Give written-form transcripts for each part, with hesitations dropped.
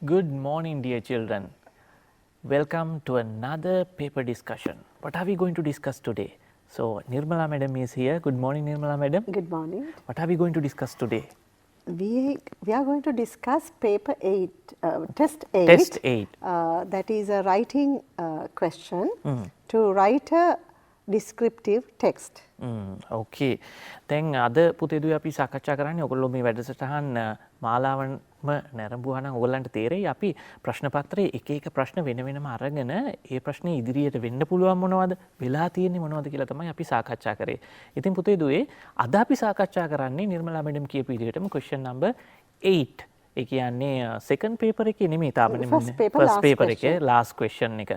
Good morning, dear children. Welcome to another paper discussion. What are we going to discuss today? So, Nirmala madam is here. Good morning, Nirmala madam. Good morning. What are we going to discuss today? We are going to discuss paper 8, test 8. Test 8. That is a writing question to write a descriptive text. Okay. දැන් අද පුතේදුවේ අපි සාකච්ඡා කරන්නේ ඔයගොල්ලෝ මේ වැඩසටහන් මාලාවන්ම නැරඹුවා නම් ඔයගොල්ලන්ට තේරෙයි අපි ප්‍රශ්න පත්‍රයේ එක එක ප්‍රශ්න වෙන වෙනම අරගෙන ඒ ප්‍රශ්නේ ඉදිරියට වෙන්න පුළුවන් මොනවද වෙලා තියෙන්නේ මොනවද කියලා තමයි අපි සාකච්ඡා කරේ. ඉතින් පුතේදුවේ අද අපි සාකච්ඡා කරන්නේ නිර්මලා මැඩම් කියපු විදිහටම question number 8. ඒ කියන්නේ second paper එකේ නෙමෙයි තාම first paper එකේ last question එක.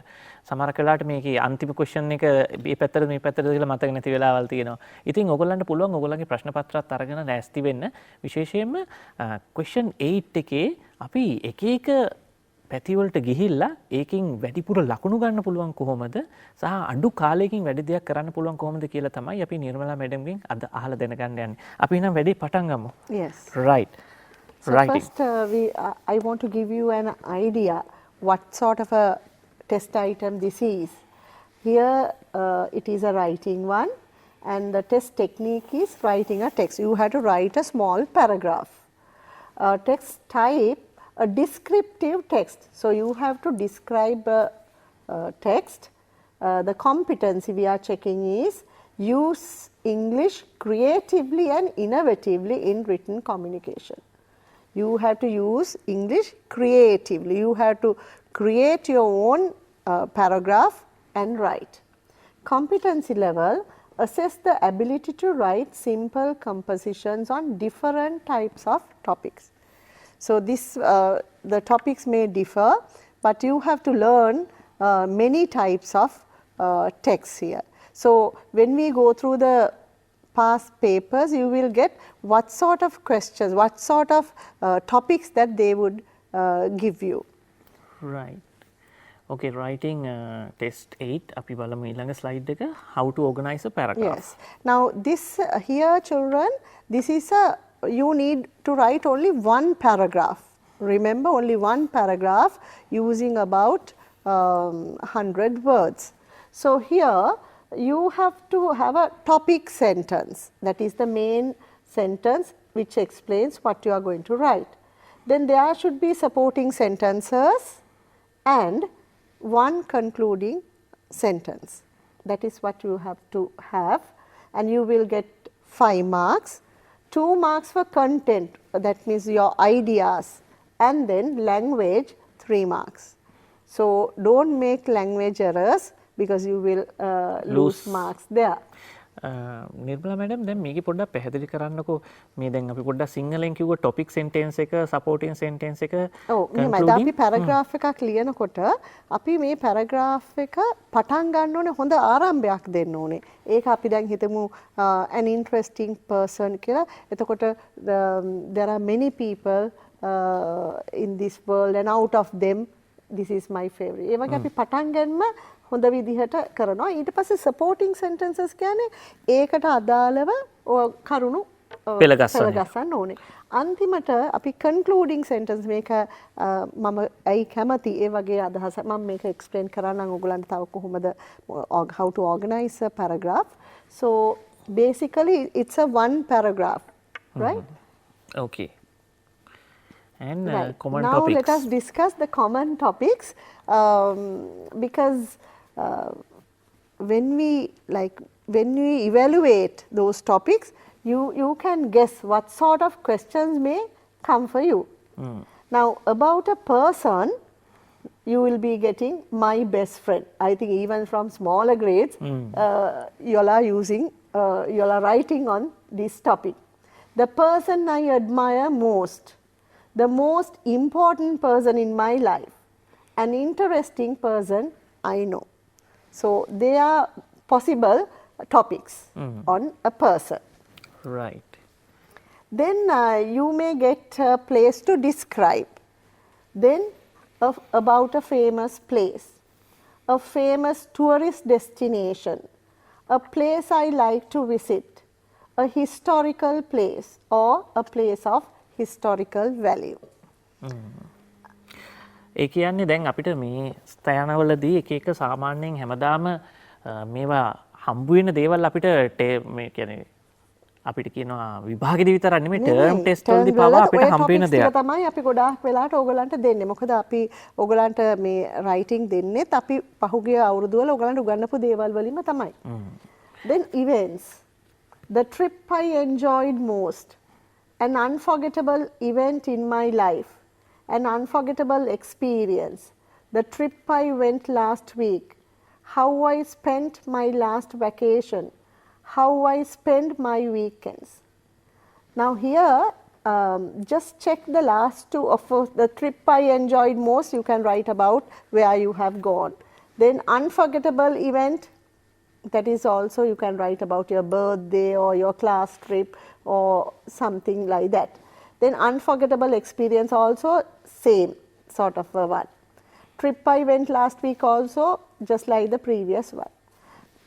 සමහර වෙලාවට මේකේ අන්තිම question එක මේ පැත්තට මේ පැත්තට කියලා මතක නැති වෙලාවල් තියෙනවා. ඉතින් ඔයගොල්ලන්ට පුළුවන් ඔයගොල්ලන්ගේ ප්‍රශ්න පත්‍රات අරගෙන ලෑස්ති වෙන්න. විශේෂයෙන්ම question 8 එකේ අපි එක එක පැති වලට ගිහිල්ලා ඒකෙන් වැඩිපුර ලකුණු ගන්න පුළුවන් කොහොමද සහ අඩු කාලයකින් වැඩි දෙයක් කරන්න පුළුවන් කොහොමද කියලා තමයි අපි නිර්මලා මැඩම්ගෙන් අද අහලා දැනගන්න යන්නේ. අපි එහෙනම් වැඩි පටන් ගමු. Yes. Right. So first I want to give you an idea what sort of a test item this is. Here it is a writing one and the test technique is writing a text. You have to write a small paragraph. Text type a descriptive text. So you have to describe a text. The competency we are checking is use English creatively and innovatively in written communication. You have to use English creatively. You have to create your own paragraph and write. Competency level, assess the ability to write simple compositions on different types of topics. So this, the topics may differ, but you have to learn many types of texts here. So when we go through the past papers, you will get what sort of questions, what sort of topics that they would give you. Right. Okay, writing test 8 අපි බලමු ඊළඟ slide එක how to organize a paragraph. Yes. Now this here children, this is a you need to write only one paragraph. Remember only one paragraph using about 100 words. So here you have to have a topic sentence, that is the main sentence which explains what you are going to write. Then there should be supporting sentences and one concluding sentence. That is what you have to have, and you will get 5 marks. 2 marks for content, that means your ideas, and then language 3 marks. So don't make language errors because you will lose marks there. Nirmala madam දැන් මේකේ පොඩ්ඩක් පැහැදිලි කරන්නකෝ මේ දැන් අපි පොඩ්ඩක් සිංහලෙන් කිව්ව topic sentence එක supporting sentence එක මෙහෙමයි අපි paragraph එකක් ලියනකොට අපි මේ paragraph එක පටන් ගන්න ඕනේ හොඳ ආරම්භයක් දෙන්න ඕනේ. ඒක අපි දැන් හිතමු an interesting person කියලා. එතකොට there are many people in this world and out of them this is my favorite. ඒ වගේ අපි පටන් ගන්නම හොඳ විදිහට කරනවා. ඊට පස්සේ supporting sentences කියන්නේ ඒකට අදාළව කරුණු පෙළගස්සන්න ඕනේ. අන්තිමට අපි concluding sentence මේක මම ඇයි කැමති ඒ වගේ අදහස මම මේක explain කරන්නම් ඔයගලන්ට තව කොහොමද how to organize a paragraph. So basically it's a one paragraph, right? Okay. And right. Common now topics. Let us discuss the common topics because when we evaluate those topics, you can guess what sort of questions may come for you. Now about a person, you will be getting my best friend. I think even from smaller grades, you all are using, you all are writing on this topic. The person I admire most, the most important person in my life, an interesting person I know. So they are possible topics on a person. Right. Then you may get a place to describe. Then about a famous place, a famous tourist destination, a place I like to visit, a historical place or a place of historical value. ඒ කියන්නේ දැන් අපිට මේ ස්ථානවලදී එක එක සාමාන්‍යයෙන් හැමදාම මේවා හම්බ වෙන දේවල් අපිට මේ කියන්නේ අපිට කියනවා විභාගෙදි විතරක් නෙමෙයි ටර්ම් ටෙස්ට් වලදී පවා අපිට හම්බ වෙන දෙයක්. තමයි අපි ගොඩාක් වෙලාට ඕගලන්ට දෙන්නේ. මොකද අපි ඕගලන්ට මේ රයිටින් දෙන්නෙත් අපි පහුගිය අවුරුදු වල ඕගලන්ට උගන්වපු දේවල් වලින්ම තමයි. Then events. The trip I enjoyed most. An unforgettable event in my life. An unforgettable experience. The trip I went last week. How I spent my last vacation. How I spend my weekends. Now here, just check the last two of the trip I enjoyed most. You can write about where you have gone. Then unforgettable event, that is also you can write about your birthday or your class trip or something like that. Then unforgettable experience also same sort of a one. Trip I went last week also just like the previous one.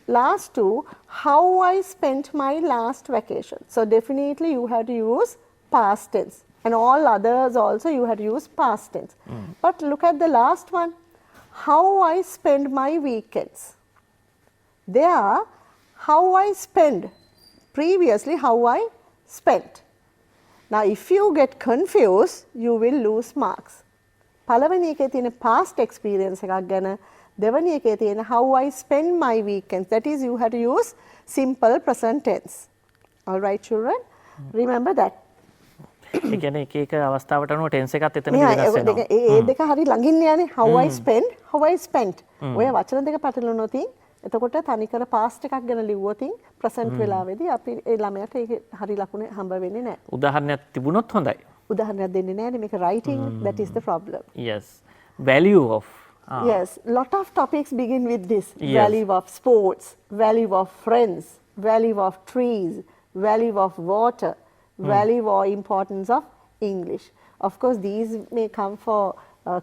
Last two, how I spent my last vacation. So definitely you have to use past tense, and all others also you have to use past tense. But look at the last one, how I spend my weekends. There, how I spend, previously how I spent. Now if you get confused, you will lose marks. පළවෙනි එකේ තියෙන past experience එකක් ගැන, දෙවෙනි එකේ තියෙන how I spend my weekends. That is, you have to use simple present tense. All right, children? Remember that. ඒ කියන්නේ එක එක අවස්ථාවට අනුව ටෙන්ස් එකත් එතනදී වෙනස් වෙනවා. ඒ දෙක හරි ළඟින් යන්නේ. How I spend, how I spent. ඔය වචන දෙක පැටලුණොත් එතකොට තනිකර past එකක් ගැන ලිව්වොත් present වෙලාවේදී අපි ඒ ළමයාට ඒක හරි ලකුණ හම්බ වෙන්නේ නැහැ. උදාහරණයක් තිබුණොත් හොඳයි. උදාහරණයක් දෙන්නේ නැහැ නේ මේක writing. That is the problem. Yes. Value of. Yes, lot of topics begin with this. Yes. Value of sports, value of friends, value of trees, value of water, value or importance of English. Of course, these may come for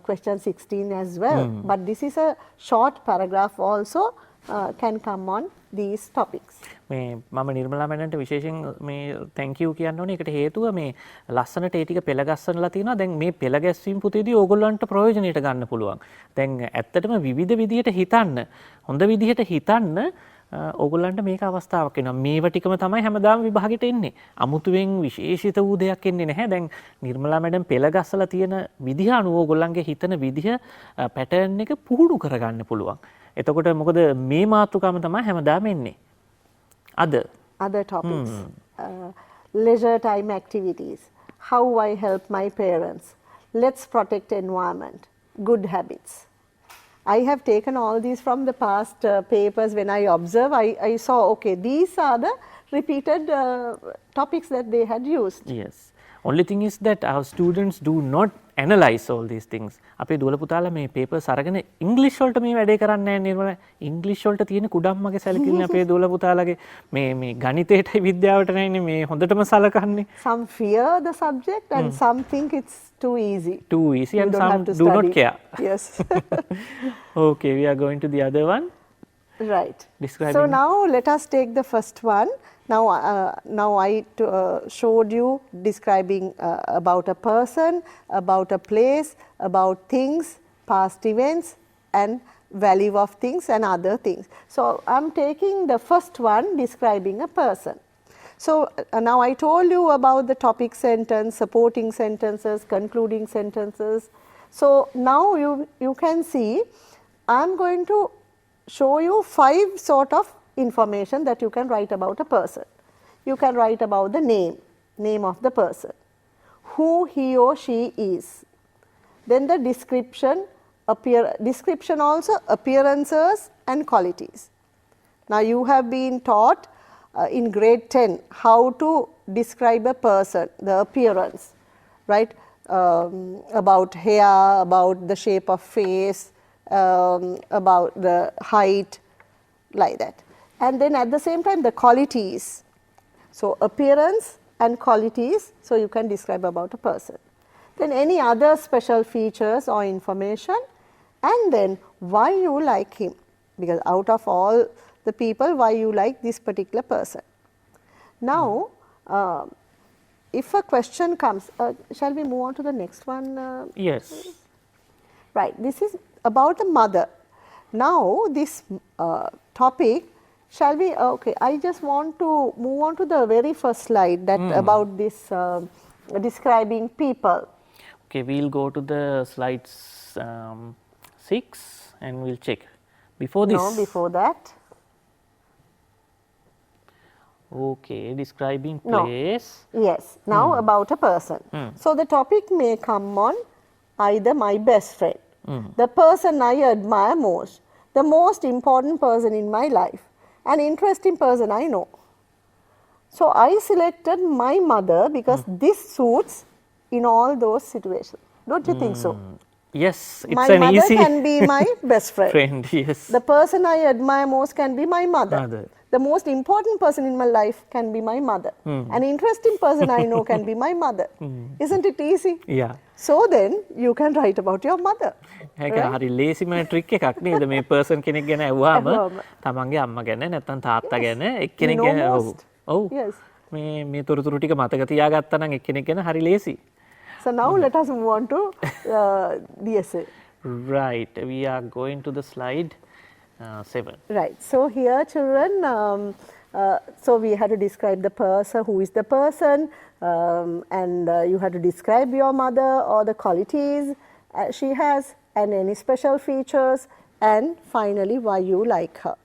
question 16 as well, but this is a short paragraph also can come on these topics. මේ මම නිර්මලා මැඩම්ට විශේෂයෙන් මේ thank you කියන්න ඕනේ. ඒකට හේතුව මේ ලස්සනට ඒ ටික පෙළ ගස්සනලා තියෙනවා. දැන් මේ පෙළ ගැස්වීම පුතේදී ඕගොල්ලන්ට ප්‍රයෝජනෙට ගන්න පුළුවන්. දැන් ඇත්තටම විවිධ විදිහට හිතන්න, හොඳ විදිහට හිතන්න ඕගොල්ලන්ට මේක අවස්ථාවක් වෙනවා. මේව ටිකම තමයි හැමදාම විභාගෙට එන්නේ. අමුතුවෙන් විශේෂිත වූ දෙයක් එන්නේ නැහැ. දැන් නිර්මලා මැඩම් පෙළ ගස්සලා තියෙන විදිහ අනුව ඕගොල්ලන්ගේ හිතන විදිහ පැටර්න් එක පුහුණු කරගන්න පුළුවන්. එතකොට මොකද මේ මාතෘකාවම තමයි හැමදාම එන්නේ. Other topics. Leisure time activities. How I help my parents. Let's protect environment. Good habits. I have taken all these from the past papers. When I observe, I saw, okay, these are the repeated topics that they had used. Yes. Only thing is that our students do not analyze all these things. අපේ දුවල පුතාලා මේ papers අරගෙන ඉංග්‍රීසි වලට මේ වැඩේ කරන්නේ නැහැ නිර්මල. ඉංග්‍රීසි වලට තියෙන කුඩම්මගේ සැලකිල්ල අපේ දුවල පුතාලගේ මේ ගණිතයටයි විද්‍යාවට නැන්නේ මේ හොඳටම සලකන්නේ. Some fear the subject and some think it's too easy. Too easy and some do not care. Yes. Okay, we are going to the other one. Right. Describing. So now let us take the first one. Now I showed you describing about a person, about a place, about things, past events and value of things and other things. So I'm taking the first one, describing a person. So now I told you about the topic sentence, supporting sentences, concluding sentences. So now you can see I'm going to show you 5 sort of information that you can write about a person. You can write about the name of the person, who he or she is. Then the description also, appearances and qualities. Now you have been taught in grade 10 how to describe a person, the appearance, right? About hair, about the shape of face, about the height, like that. And then at the same time the qualities. So appearance and qualities, so you can describe about a person. Then any other special features or information, and then why you like him, because out of all the people, why you like this particular person. Now if a question comes, shall we move on to the next one? Yes. Right, this is about the mother. Now this topic, shall we, okay, I just want to move on to the very first slide that about this describing people. Okay, we'll go to the slides 6 and we'll check. Before this. No, before that. Okay, describing No. place. Yes, now about a person. So the topic may come on either my best friend, the person I admire most, the most important person in my life, an interesting person I know. So I selected my mother because this suits in all those situations. Don't you think so? Yes, it's My an mother easy can be my best friend. friend. Yes. The person I admire most can be my mother. Mother. The most important person in my life can be my mother. An interesting person I know can be my mother. Isn't it easy? Yeah. So then you can write about your mother. ඒක හරි ලේසිම trick එකක් නේද මේ person කෙනෙක් ගැන ඇහුවාම ඇහුවාම. තමන්ගේ අම්මා ගැන නැත්නම් තාත්තා Yes. ගැන You එක්කෙනෙක් know ගැන most. ඔව් Yes. මේ තොරතුරු ටික මතක තියාගත්තා නම් එක්කෙනෙක් ගැන හරි ලේසි. So now let us move on to the essay. Right, we are going to the slide 7. Right. So here, children, so we had to describe the person, who is the person, and you had to describe your mother or the qualities she has, and any special features, and finally why you like her.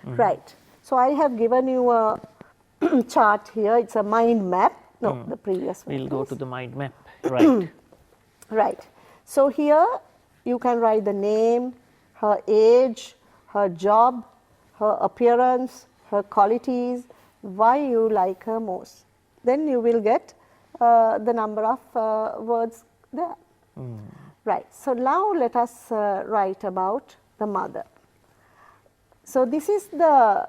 Right. So I have given you a chart here. It's a mind map. No, the previous one. We'll go to the mind map. Right. Right. So here you can write the name, her age, her job, her appearance, her qualities, why you like her most. Then you will get the number of words there. Right. So now let us write about the mother. So this is the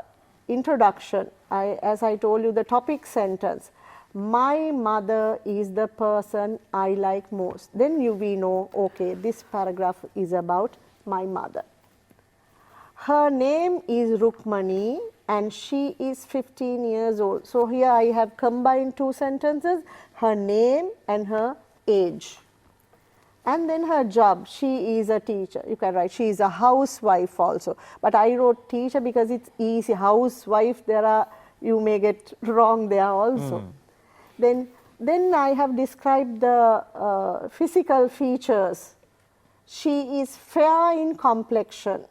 introduction. As I told you, the topic sentence. My mother is the person I like most. Then we know, okay, this paragraph is about my mother. Her name is Rukmani and she is 15 years old. So here I have combined two sentences, her name and her age. And then her job, she is a teacher. You can write, she is a housewife also. But I wrote teacher because it's easy. Housewife, you may get wrong there also. Then I have described the physical features. She is fair in complexion,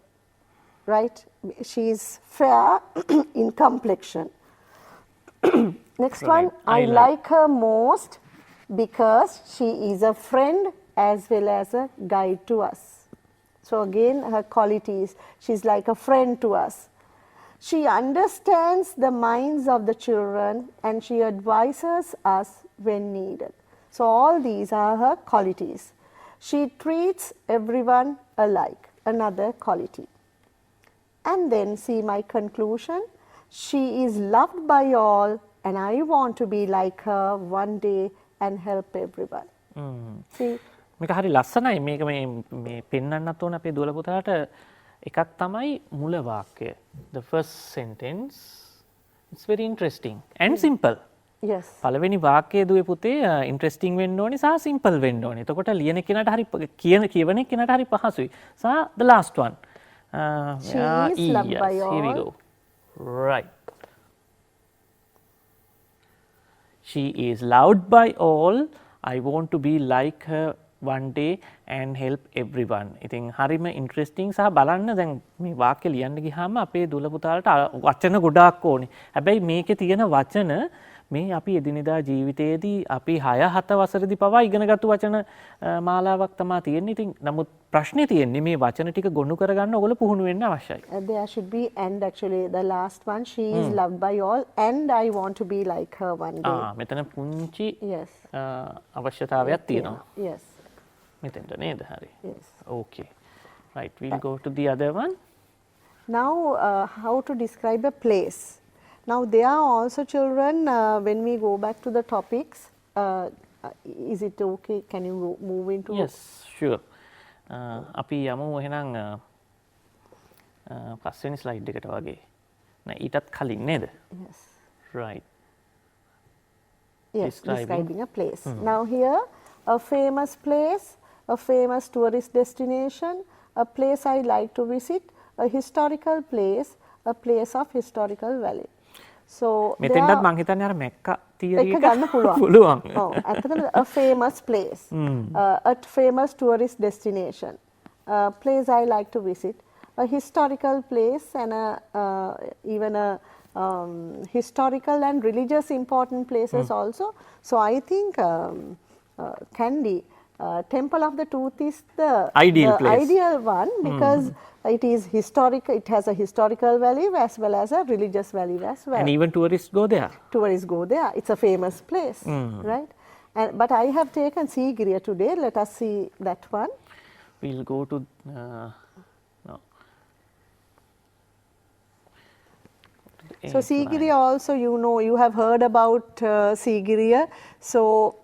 right? She is fair in complexion. Next one, I like her most because she is a friend as well as a guide to us. So again, her qualities, she's like a friend to us. She understands the minds of the children and she advises us when needed. So all these are her qualities. She treats everyone alike, another quality. And then see my conclusion. She is loved by all and I want to be like her one day and help everyone. See? මේක හරි ලස්සනයි මේක මේ පෙන්වන්නත් ඕන අපේ දුවල පුතාට එකක් තමයි මුල වාක්‍යය. The first sentence, it's very interesting and simple. Yes. පළවෙනි වාක්‍යය දුවේ පුතේ interesting වෙන්න ඕනේ සහ simple වෙන්න ඕනේ. එතකොට ලියන කෙනාට හරි කියවන කෙනාට හරි පහසුයි. සහ the last one. She is loved by all. Here we go. Right. She is loved by all. I want to be like her one day and help everyone. ඉතින් හරිම ඉන්ට්‍රෙස්ටිං සහ බලන්න දැන් මේ වාක්‍ය ලියන්න ගියාම අපේ දුල පුතාලට වචන ගොඩාක් ඕනේ. හැබැයි මේකේ තියෙන වචන මේ අපි එදිනෙදා ජීවිතයේදී අපි 6-7 වසරේදී පවා ඉගෙනගත්තු වචන මාලාවක් තමයි තියෙන්නේ. ඉතින් නමුත් ප්‍රශ්නේ තියෙන්නේ මේ වචන ටික ගොනු කරගන්න ඔයගොල්ලෝ පුහුණු වෙන්න අවශ්‍යයි. There should be and actually the last one, she is loved by all and I want to be like her one day. මෙතන පුංචි Yes. අවශ්‍යතාවයක් තියෙනවා. Yes. මෙතෙන්ට නේද හරි. Yes. Okay. Right, we'll go to the other one. Now how to describe a place. Now there are also children, when we go back to the topics, is it okay? Can you move into? Yes, sure. අපි යමු එහෙනම් පස්වෙනි slide එකට වගේ. නෑ ඊටත් කලින් නේද? Yes. Right. Yes, describing a place. Now here, a famous place, a famous tourist destination, a place I like to visit, a historical place, a place of historical value. So මෙතෙන්ටත් මං හිතන්නේ අර මැක්කා theory එක එක ගන්න පුළුවන්. පුළුවන්. ඔව් ඇත්තටම a famous place, a famous tourist destination, a place I like to visit, a historical place and even a historical and religious important places also. So I think Kandy, Temple of the Tooth is the ideal one because it is historical, it has a historical value as well as a religious value as well. And even tourists go there. Tourists go there, it's a famous place, right? But I have taken Sigiriya today, let us see that one. We'll go to, no. So Sigiriya also, you know, you have heard about Sigiriya. So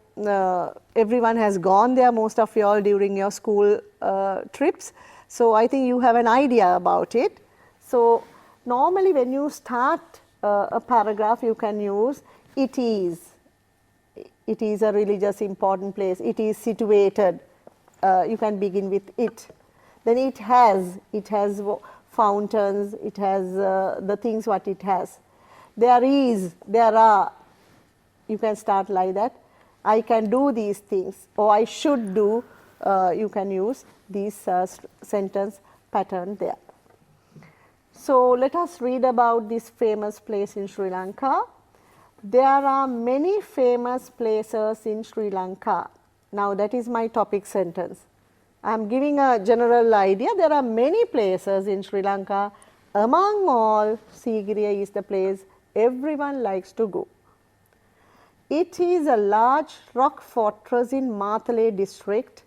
everyone has gone there, most of you all during your school trips. So I think you have an idea about it. So normally when you start a paragraph, you can use it is a religious important place, it is situated, you can begin with it. Then it has fountains, it has the things what it has. There is, there are, you can start like that. I can do these things or I should do, you can use these sentence pattern there. So let us read about this famous place in Sri Lanka. There are many famous places in Sri Lanka. Now that is my topic sentence. I am giving a general idea. There are many places in Sri Lanka. Among all, Sigiriya is the place everyone likes to go. It is a large rock fortress in Matale district.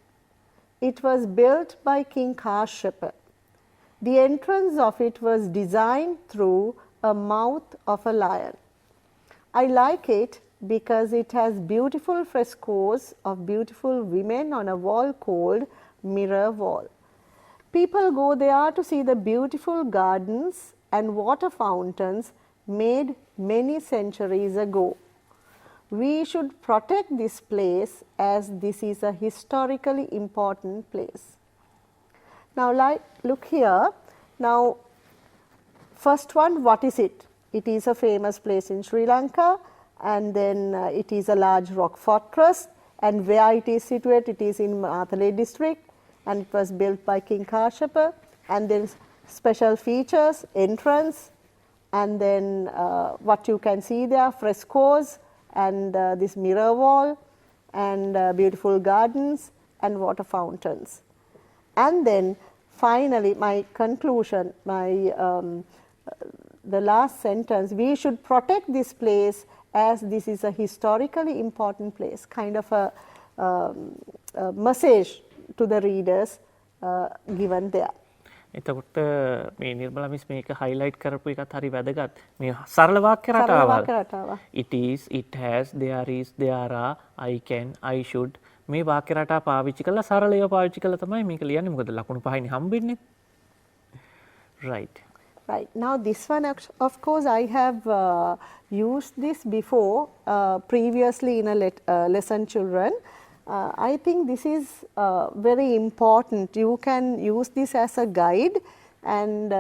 It was built by King Kashyapa. The entrance of it was designed through a mouth of a lion. I like it because it has beautiful frescoes of beautiful women on a wall called Mirror Wall. People go there to see the beautiful gardens and water fountains made many centuries ago. We should protect this place as this is a historically important place. Now look here. Now first one, what is it? It is a famous place in Sri Lanka and then it is a large rock fortress, and where it is situated, it is in Matale district and it was built by King Kashyapa, and then special features, entrance, and then what you can see there, frescoes and this mirror wall and beautiful gardens and water fountains. And then finally my conclusion, the last sentence, we should protect this place as this is a historically important place, kind of a message to the readers given there. එතකොට මේ Nirmala miss මේක highlight කරපු එකත් හරි වැදගත්. මේ සරල වාක්‍ය රටාවල්. It is, it has, there is, there are, I can, I should. මේ වාක්‍ය රටා පාවිච්චි කරලා සරලව පාවිච්චි කරලා තමයි මේක ලියන්නේ. මොකද ලකුණු පහයිනේ හම්බෙන්නේ. Right. Right. Now this one, of course, I have used this before, previously in a lesson, children. I think this is very important. You can use this as a guide and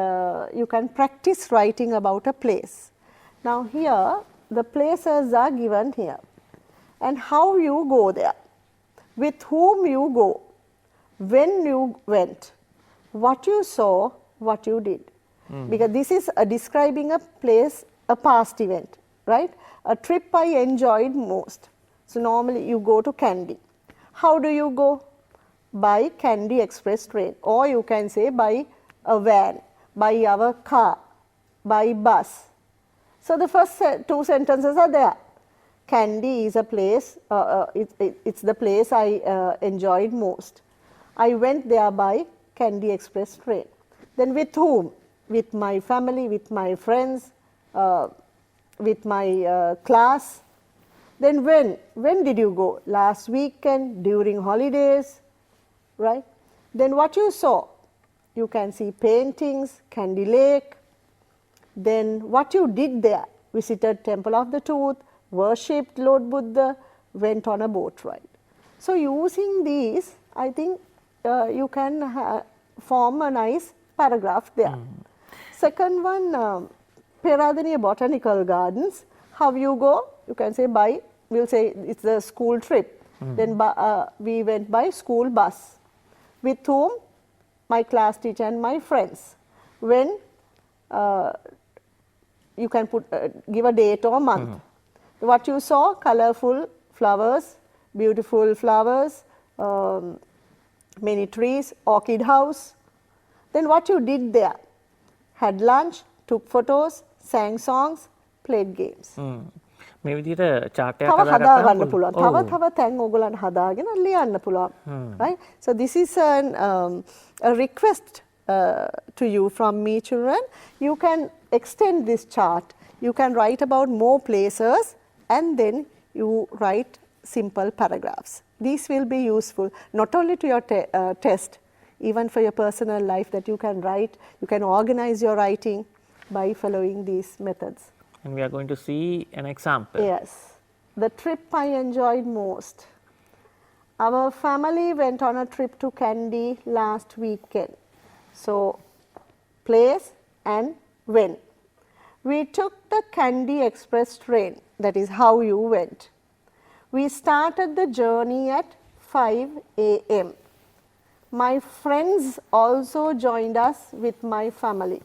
you can practice writing about a place. Now here, the places are given here and how you go there, with whom you go, when you went, what you saw, what you did. Because this is describing a place, a past event, right? A trip I enjoyed most. So normally you go to Kandy. How do you go? By Kandy Express train, or you can say by a van, by our car, by bus. So the first two sentences are there. Kandy is a place, it's the place I enjoyed most. I went there by Kandy Express train. Then with whom? With my family, with my friends, with my class. Then when did you go? Last weekend, during holidays, right? Then what you saw? You can see paintings, Kandy Lake. Then what you did there? Visited Temple of the Tooth, worshipped Lord Buddha, went on a boat ride. So using these, I think you can form a nice paragraph there. Second one, Peradeniya Botanical Gardens. How you go? You can say by, we'll say it's a school trip. Then we went by school bus. With whom? My class teacher and my friends. When? You can put give a date or month. What you saw? Colorful flowers, beautiful flowers, many trees, orchid house. Then what you did there? Had lunch, took photos, sang songs, played games. මේ විදිහට chart එකක් තව හදා හදාගත්තාම ගන්න පුළුවන්. තව තැන් ඕගොල්ලන්ට හදාගෙන ලියන්න පුළුවන්. Right? So this is a request to you from me, children. You can extend this chart. You can write about more places and then you write simple paragraphs. These will be useful not only to your test, even for your personal life, that you can write, you can organize your writing by following these methods. And we are going to see an example. Yes. The trip I enjoyed most. Our family went on a trip to Kandy last weekend. So, place and when. We took the Kandy Express train. That is how you went. We started the journey at 5 a.m. My friends also joined us with my family.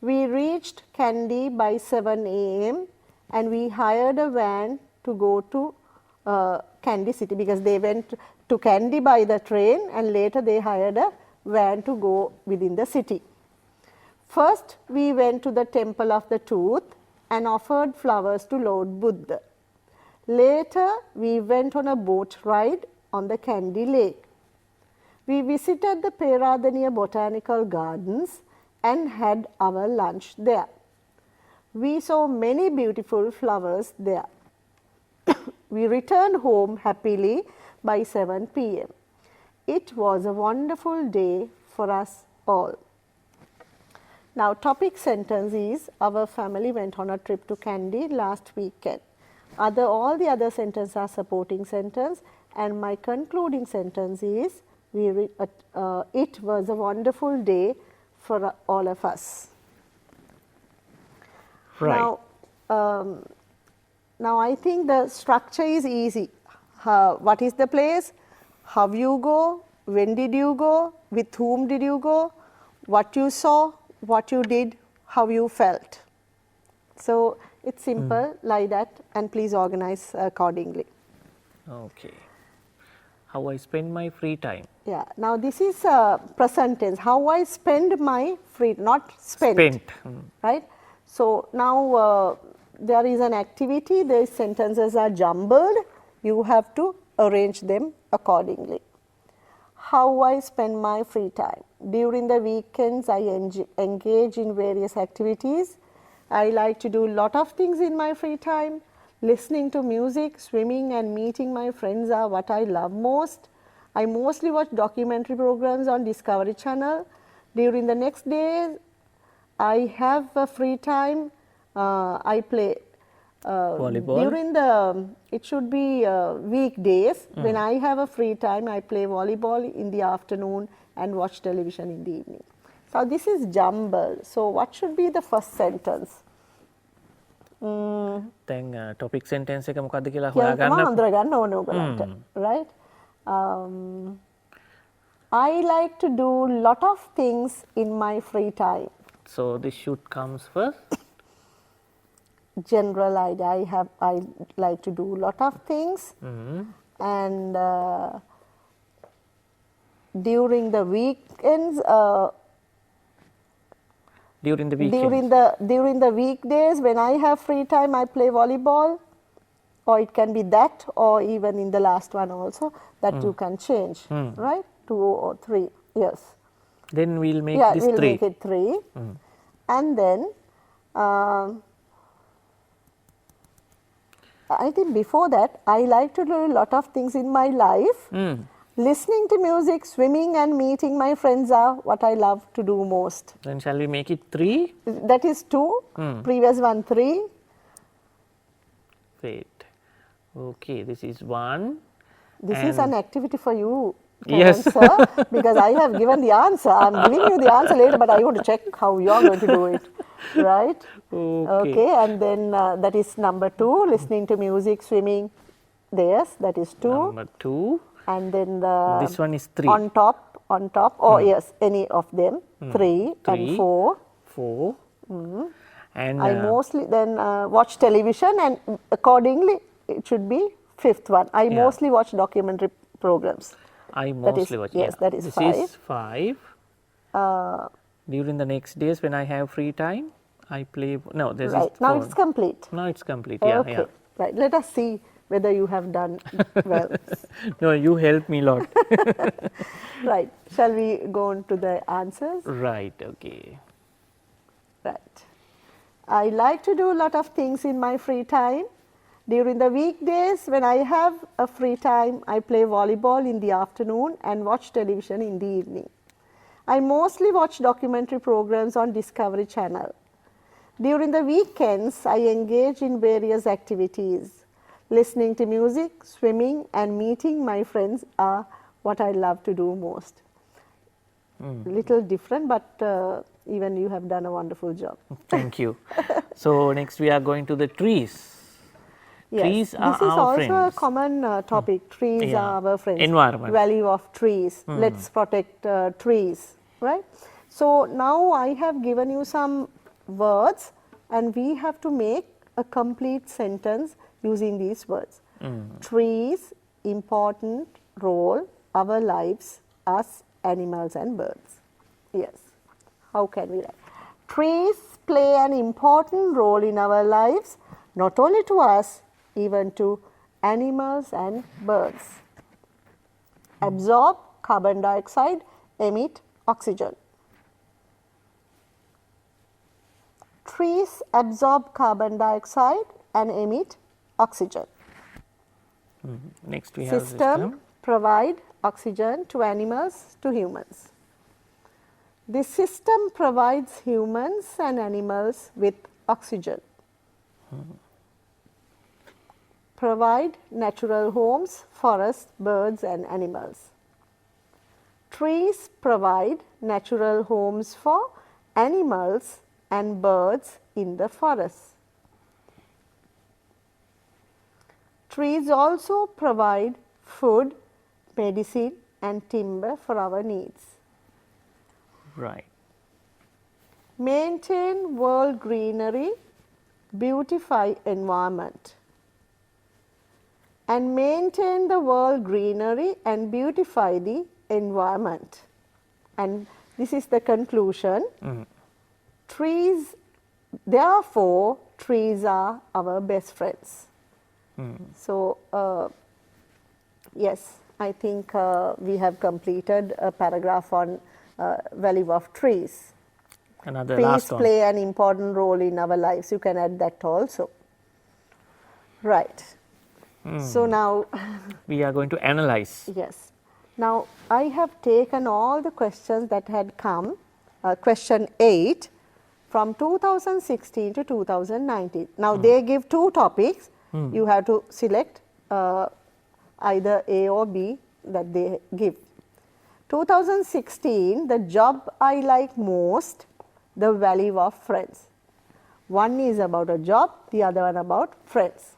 We reached Kandy by 7 a.m. and we hired a van to go to Kandy city, because they went to Kandy by the train and later they hired a van to go within the city. First, we went to the Temple of the Tooth and offered flowers to Lord Buddha. Later, we went on a boat ride on the Kandy Lake. We visited the Peradeniya Botanical Gardens and had our lunch there. We saw many beautiful flowers there. We returned home happily by 7 p.m. It was a wonderful day for us all. Now, topic sentence is, our family went on a trip to Kandy last weekend. All the other sentences are supporting sentence, and my concluding sentence is, it was a wonderful day for all of us. Right. Now I think the structure is easy. What is the place? How you go? When did you go? With whom did you go? What you saw? What you did? How you felt? So it's simple like that, and please organize accordingly. Okay. How I spend my free time. Yeah. Now this is present tense. How I spend my free, not spent. Spent. Right. So now there is an activity. The sentences are jumbled. You have to arrange them accordingly. How I spend my free time. During the weekends, I engage in various activities. I like to do a lot of things in my free time. Listening to music, swimming and meeting my friends are what I love most. I mostly watch documentary programs on Discovery Channel. During the next day, I have a free time. I play volleyball. During the, it should be weekdays. When I have a free time, I play volleyball in the afternoon and watch television in the evening. So this is jumbled. So what should be the first sentence? දැන් topic sentence එක මොකක්ද කියලා හොයාගන්න. හඳුනගන්න ඕනේ ඔයගලන්ට. Right? I like to do lot of things in my free time. So this should comes first. General idea. I like to do lot of things, and during the weekends. During the weekends. During the weekdays, when I have free time, I play volleyball, or it can be that, or even in the last one also, that you can change, right? 2 or 3, yes. Then we'll make this we'll 3. Make it 3. And then, I think before that, I like to do a lot of things in my life. Listening to music, swimming and meeting my friends are what I love to do most. Then shall we make it 3? That is 2, previous one 3. Wait. Okay, this is 1. This is an activity for you. Terrence, Yes. sir, because I have given the answer. I'm giving you the answer later, but I want to check how you're going to do it, right? Okay. And then that is number 2, listening to music, swimming. Yes, that is 2. Number 2. And then the This one is 3. on top, or yes, any of them, 3 and 3, 4. 4. And I mostly then watch television, and accordingly it should be 5th one. I mostly watch documentary programs. I That is- mostly watch. yes, that is this 5. is 5. During the next days when I have free time, I play. No, this Right, is now 4. it's complete. Now it's complete. Yeah, Okay, right. Let us see whether you have done well. No, you help me a lot. Right, shall we go on to the answers? Right. Okay. Right. I like to do a lot of things in my free time. During the weekdays, when I have a free time, I play volleyball in the afternoon and watch television in the evening. I mostly watch documentary programs on Discovery Channel. During the weekends, I engage in various activities. Listening to music, swimming, and meeting my friends are what I love to do most. Little different, but even you have done a wonderful job. Thank you. So next we are going to the trees. Yes, Trees are this is our also friends. a common topic. Trees Yeah. are our friends. Environment. Value of trees. Let's protect trees, right? So now I have given you some words, and we have to make a complete sentence using these words. Trees, important role, our lives, us, animals and birds. Yes. How can we write? Trees play an important role in our lives, not only to us, even to animals and birds. Absorb carbon dioxide, emit oxygen. Trees absorb carbon dioxide and emit oxygen. Next we have System provide oxygen to animals, to humans. This system provides humans and animals with oxygen. Provide natural homes, forests, birds and animals. Trees provide natural homes for animals and birds in the forest. Trees also provide food, medicine and timber for our needs. Right. Maintain world greenery, beautify environment. And maintain the world greenery and beautify the environment. And this is the conclusion. Trees, therefore, trees are our best friends. So, yes, I think we have completed a paragraph on value of trees. Another Trees last one. play an important role in our lives. You can add that also. Right. So now, We are going to analyze. yes. Now, I have taken all the questions that had come, question 8, from 2016 to 2019. Now, they give 2 topics. You have to select either A or B that they give. 2016, the job I like most, the value of friends. One is about a job, the other one about friends.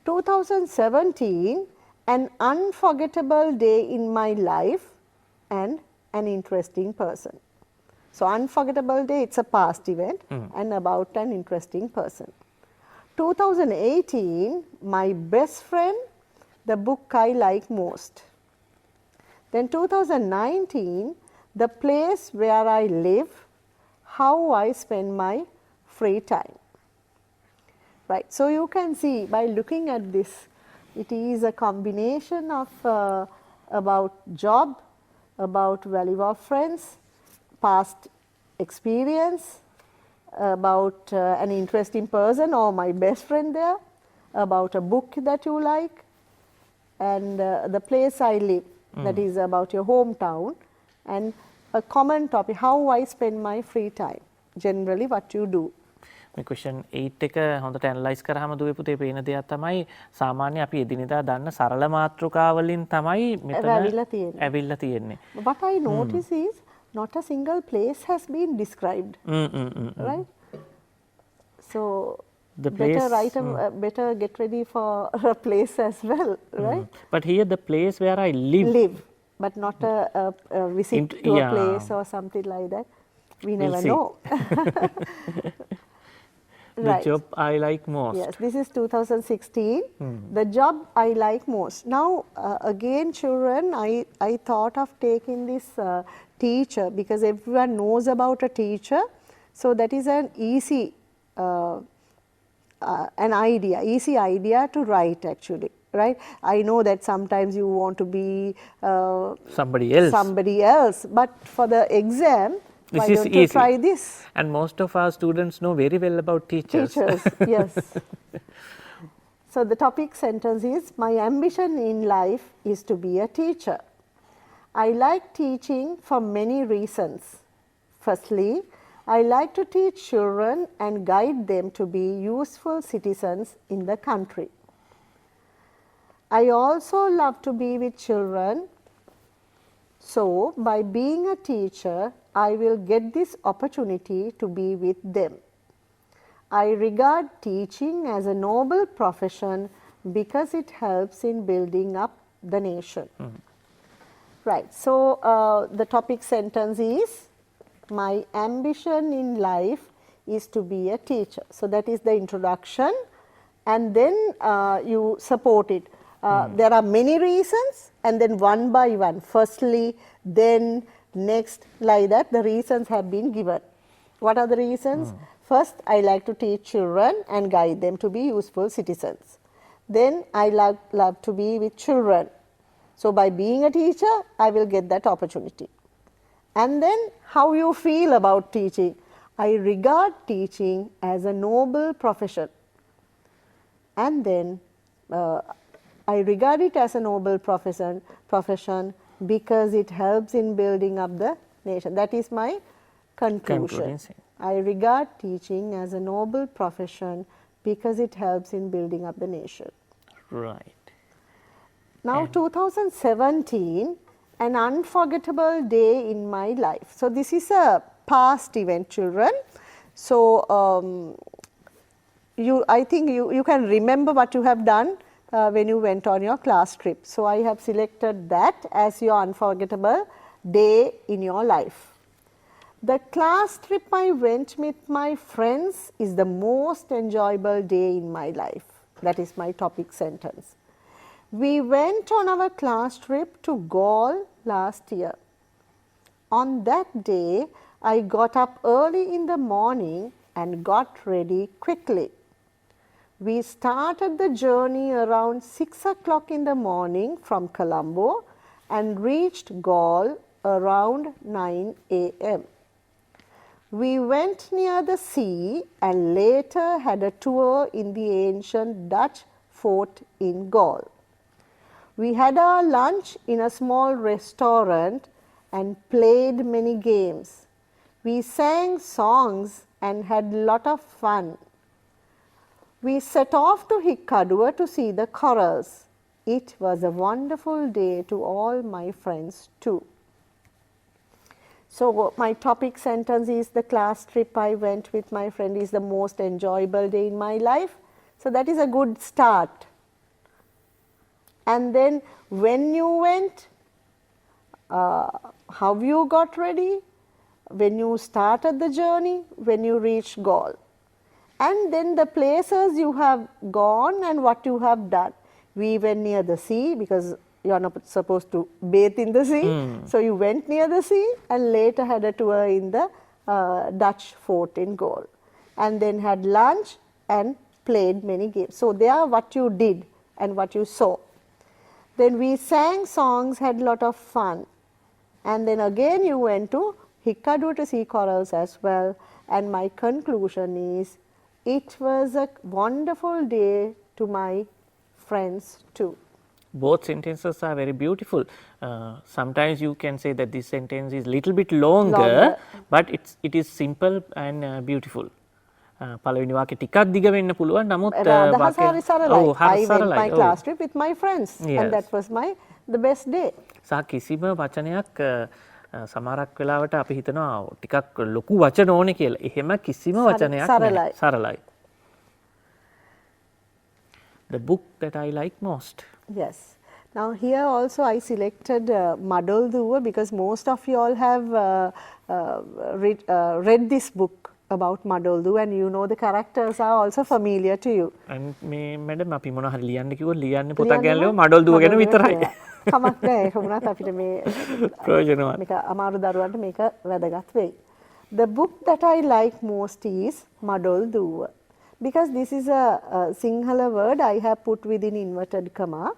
2017, an unforgettable day in my life and an interesting person. So, unforgettable day, it's a past event and about an interesting person. 2018, my best friend, the book I like most. Then 2019, the place where I live, how I spend my free time. Right. So, you can see by looking at this, it is a combination of about job, about value of friends, past experience, about an interesting person or my best friend there, about a book that you like, and the place I live, that is about your hometown, and a common topic, how I spend my free time, generally what you do. මේ question 8 එක හොඳට analyse කරාම දුවේ පුතේ පේන දෙයක් තමයි සාමාන්‍ය අපි එදිනෙදා දන්න සරල මාතෘකා වලින් තමයි මෙතන ඇවිල්ලා තියෙන්නේ. What I notice is not a single place has been described. Right? So the place, better get ready for a place as well, right? But here the place where I live, but not a visit to a place or something like that. We never know. The job I like most. Yes, this is 2016. The job I like most. Now, again, children, I thought of taking this teacher because everyone knows about a teacher. So that is an easy easy idea to write actually. Right? I know that sometimes you want to be somebody else, but for the exam, why don't you try this? And most of our students know very well about teachers. Yes. So the topic sentence is, my ambition in life is to be a teacher. I like teaching for many reasons. Firstly, I like to teach children and guide them to be useful citizens in the country. I also love to be with children. So, by being a teacher, I will get this opportunity to be with them. I regard teaching as a noble profession because it helps in building up the nation. Right. So, the topic sentence is, my ambition in life is to be a teacher. So, that is the introduction, and then you support it. There are many reasons, and then one by one, firstly, then next, like that, the reasons have been given. What are the reasons? First, I like to teach children and guide them to be useful citizens. Then, I love to be with children. So, by being a teacher, I will get that opportunity. And then, how you feel about teaching? I regard teaching as a noble profession. And then, I regard it as a noble profession because it helps in building up the nation. That is my conclusion. I regard teaching as a noble profession because it helps in building up the nation. Right. Now, 2017, an unforgettable day in my life. So, this is a past event, children. So, I think you can remember what you have done when you went on your class trip. So, I have selected that as your unforgettable day in your life. The class trip I went with my friends is the most enjoyable day in my life. That is my topic sentence. We went on our class trip to Gaul last year. On that day, I got up early in the morning and got ready quickly. We started the journey around 6 o'clock in the morning from Colombo and reached Gaul around 9 a.m. We went near the sea and later had a tour in the ancient Dutch fort in Gaul. We had our lunch in a small restaurant and played many games. We sang songs and had a lot of fun. We set off to Hikkadua to see the corals. It was a wonderful day to all my friends too. So, my topic sentence is, the class trip I went with my friend is the most enjoyable day in my life. So, that is a good start. And then, when you went, how you got ready, when you started the journey, when you reached Gaul. And then the places you have gone and what you have done. We went near the sea because you are not supposed to bathe in the sea. So, you went near the sea and later had a tour in the Dutch fort in Gaul. And then had lunch and played many games. So, they are what you did and what you saw. Then we sang songs, had a lot of fun. And then again you went to Hikkadua to see corals as well. And my conclusion is, it was a wonderful day to my friends too. Both sentences are very beautiful. Sometimes you can say that this sentence is little bit longer. But it is simple and beautiful. පළවෙනි වාක්‍ය ටිකක් දිග වෙන්න පුළුවන්. නමුත් අදහස හරි සරලයි. ඔව් හරි I went my සරලයි. class trip with my friends Yes. and that was the best day. සහ කිසිම වචනයක් සමහරක් වෙලාවට අපි හිතනවා ටිකක් ලොකු වචන ඕනේ කියලා. එහෙම කිසිම වචනයක් නැහැ. සරලයි. The book that I like most. Yes. Now here also I selected Madol Duwa because most of you all have read this book about Madol Duwa and you know the characters are also familiar to you. And මේ madam අපි මොනවා හරි ලියන්න කිව්වොත් ලියන්න පොතක් ගැනලෝ Madol Duwa ගැන විතරයි. කමක් නැහැ. ඒක වුණත් අපිට මේ ප්‍රයෝජනවත්. මේක අමාරු දරුවන්ට මේක වැදගත් වෙයි. The book that I like most is Madol Duwa. Because this is a Sinhala word I have put within inverted comma.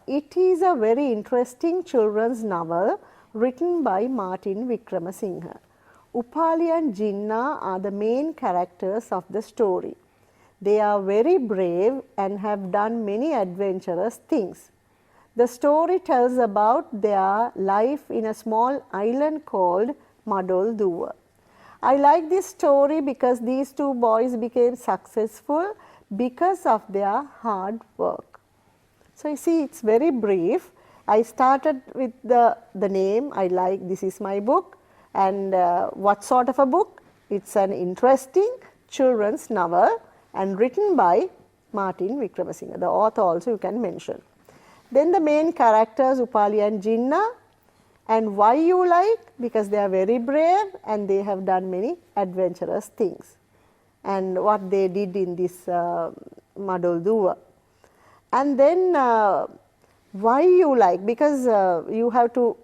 It is a very interesting children's novel written by Martin Wickramasinghe. Upali and Jinnah are the main characters of the story. They are very brave and have done many adventurous things. The story tells about their life in a small island called Madol Duwa. I like this story because these two boys became successful because of their hard work. So you see, it's very brief. I started with the name. I like, this is my book. And what sort of a book? It's an interesting children's novel and written by Martin Wickramasinghe. The author also you can mention. Then the main characters, Upali and Jinnah. And why you like? Because they are very brave and they have done many adventurous things. And what they did in this Madol Duwa. And then why you like? Because you have to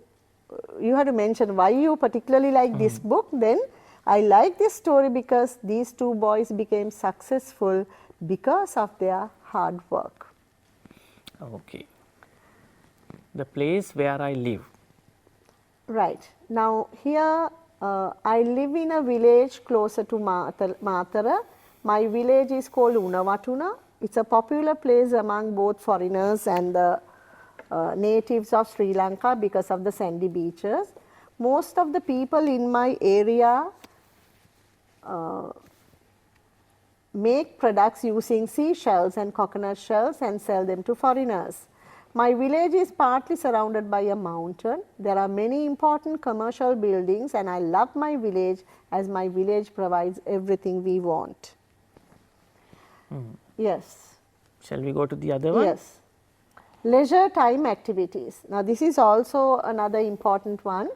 mention why you particularly like this book. Then I like this story because these two boys became successful because of their hard work. Okay. The place where I live. Right. Now here I live in a village closer to Matara. My village is called Unawatuna. It's a popular place among both foreigners and the natives of Sri Lanka because of the sandy beaches. Most of the people in my area make products using seashells and coconut shells and sell them to foreigners. My village is partly surrounded by a mountain. There are many important commercial buildings and I love my village as my village provides everything we want. Yes. Shall we go to the other one? Yes. Leisure time activities. Now this is also another important one.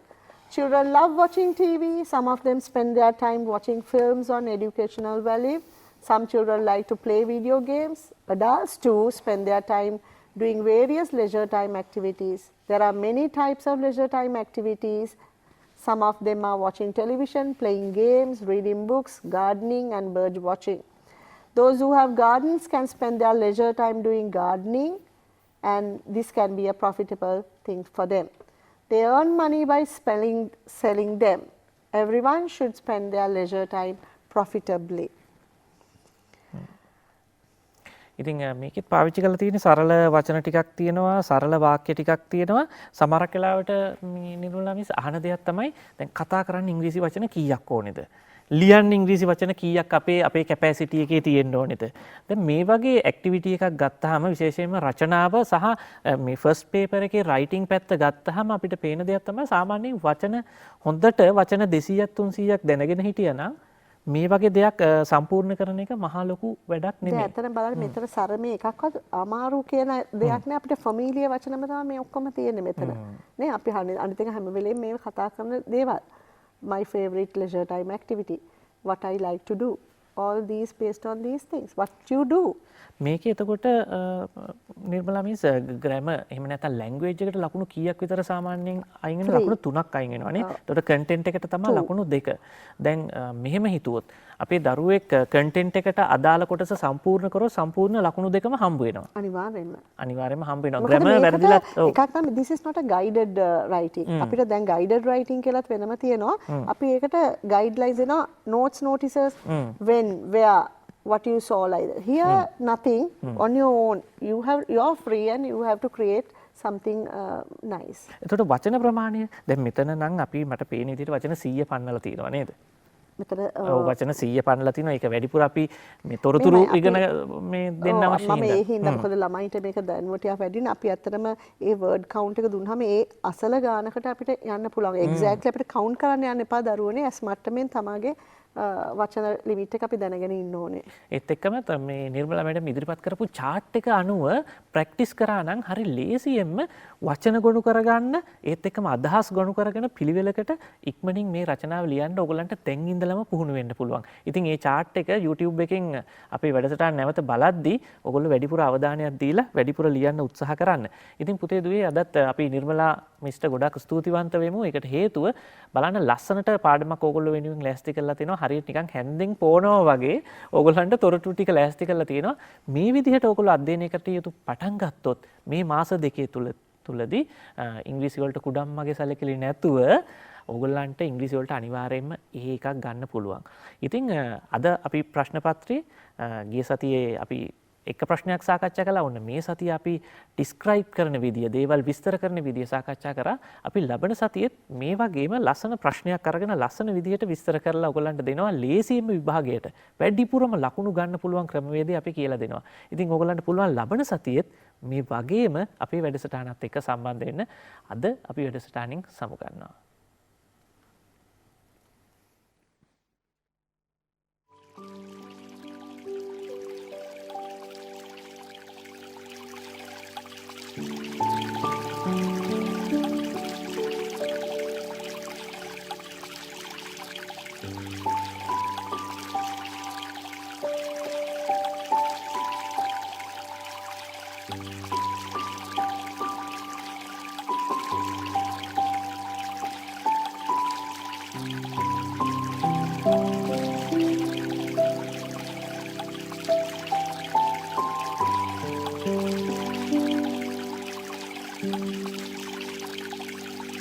Children love watching TV. Some of them spend their time watching films on educational value. Some children like to play video games. Adults too spend their time doing various leisure time activities. There are many types of leisure time activities. Some of them are watching television, playing games, reading books, gardening and bird watching. Those who have gardens can spend their leisure time doing gardening and this can be a profitable thing for them. They earn money by selling them. Everyone should spend their leisure time profitably. ඉතින් මේකෙත් පාවිච්චි කරලා තියෙන සරල වචන ටිකක් තියෙනවා සරල වාක්‍ය ටිකක් තියෙනවා සමහරක් වෙලාවට නිර්මලා මිස් අහන දෙයක් තමයි දැන් කතා කරන්න ඉංග්‍රීසි වචන කීයක් ඕනේද ලියන්න ඉංග්‍රීසි වචන කීයක් අපේ කැපැසිටි එකේ තියෙන්න ඕනේද දැන් මේ වගේ ඇක්ටිවිටි එකක් ගත්තාම විශේෂයෙන්ම රචනාව සහ මේ ෆස්ට් පේපර් එකේ රයිටින් පැත්ත ගත්තාම අපිට පේන දෙයක් තමයි සාමාන්‍යයෙන් වචන හොඳට වචන 200ක් 300ක් දැනගෙන හිටියනම් මේ වගේ දෙයක් සම්පූර්ණ කරන එක මහා ලොකු වැඩක් නෙමෙයි. ඇත්තටම බලන්න මෙතන සරමේ එකක්වත් අමාරු කියන දෙයක් නෑ අපිට ෆැමිලිය වචනම තමයි මේ ඔක්කොම තියෙන්නේ මෙතන. නේ අපි අනිත් එක හැම වෙලේම මේ කතා කරන දේවල්. My favorite leisure time activity. What I like to do. All these based on these things. What you do. මේකේ එතකොට නිර්මලා මිස් ග්‍රැමර් එහෙම නැත්නම් ලැන්ග්වේජ් එකට ලකුණු කීයක් විතර සාමාන්‍යයෙන් අයින් වෙන ලකුණු 3ක් අයින් වෙනවානේ. එතකොට කන්ටෙන්ට් එකට තමයි ලකුණු 2. දැන් මෙහෙම හිතුවොත් අපේ දරුවෙක් කන්ටෙන්ට් එකට අදාළ කොටස සම්පූර්ණ කරොත් සම්පූර්ණ ලකුණු 2ම හම්බ වෙනවා. අනිවාර්යයෙන්ම හම්බ වෙනවා. ග්‍රැමර් වැරදිලා එකක් තමයි this is not a guided writing. අපිට දැන් guided writing කියලාත් වෙනම තියෙනවා. අපි ඒකට guidelines දෙනවා notes notices when where what you saw like that. Here nothing on your own. You're free and you have to create something nice. එතකොට වචන ප්‍රමාණය දැන් මෙතන නම් අපි මට පේන විදිහට වචන 100 පන්නලා තියෙනවා නේද? මෙතන ඔව් වචන 100 පනලා තිනවා. ඒක වැඩිපුර අපි මේ තොරතුරු ඉගෙන මේ දෙන්න අවශ්‍ය මම ඒ හින්දා මොකද ළමයින්ට මේක දැනුම ටිකක් වැඩි නේ. අපි ඇත්තටම ඒ වර්ඩ් කවුන්ට් එක දුන්නාම ඒ අසල ගානකට අපිට යන්න පුළුවන්. එක්සැක්ට්ලි අපිට කවුන්ට් කරන්න යන්න එපා දරුවනේ. ඇස් මට්ටමින් තමාගේ වචන ලිමිට් එක අපි දැනගෙන ඉන්න ඕනේ. ඒත් එක්කම මේ නිර්මලා මැඩම් ඉදිරිපත් කරපු chart එක අනුව ප්‍රැක්ටිස් කරා නම් හරි ලේසියෙන්ම වචන ගොනු කරගන්න ඒත් එක්කම අදහස් ගොනු කරගෙන පිළිවෙලකට ඉක්මනින් මේ රචනාව ලියන්න ඕගලන්ට දැන් ඉඳලම පුහුණු වෙන්න පුළුවන්. ඉතින් මේ chart එක YouTube එකෙන් අපේ වැඩසටහන නැවත බලද්දී ඔයගොල්ලෝ වැඩිපුර අවධානයක් දීලා වැඩිපුර ලියන්න උත්සාහ කරන්න. ඉතින් පුතේ දුවේ අදත් අපි නිර්මලා මිස්ටර් ගොඩක් ස්තුතිවන්ත වෙමු. ඒකට හේතුව බලන්න ලස්සනට පාඩමක් ඕගොල්ලෝ වෙනුවෙන් ලෑස්ති කරලා තිනවා. හරියට නිකන් හැන්දෙන් පොනවා වගේ ඕගොල්ලන්ට තොරතුරු ටික ලෑස්ති කරලා තියෙනවා. මේ විදිහට ඕගොල්ලෝ අධ්‍යයනය කටයුතු පටන් ගත්තොත් මේ මාස දෙකේ තුලදී ඉංග්‍රීසි වලට කුඩම්මගේ සැලකිලි නැතුව ඕගොල්ලන්ට ඉංග්‍රීසි වලට අනිවාර්යයෙන්ම ඒ එකක් ගන්න පුළුවන්. ඉතින් අද අපි ප්‍රශ්න පත්‍රයේ ගිය සතියේ අපි එක ප්‍රශ්නයක් සාකච්ඡා කළා. ඔන්න මේ සතිය අපි ඩිස්ක්‍රයිබ් කරන විදිය, දේවල් විස්තර කරන විදිය සාකච්ඡා කරා. අපි ලබන සතියේත් මේ වගේම ලස්සන ප්‍රශ්නයක් අරගෙන ලස්සන විදියට විස්තර කරලා ඔයගලන්ට දෙනවා ලේසියෙන්ම විභාගයට. වැඩිපුරම ලකුණු ගන්න පුළුවන් ක්‍රමවේදය අපි කියලා දෙනවා. ඉතින් ඔයගලන්ට පුළුවන් ලබන සතියේත් මේ වගේම අපේ වැඩසටහනත් එක්ක සම්බන්ධ වෙන්න. අද අපි වැඩසටහනින් සමු ගන්නවා.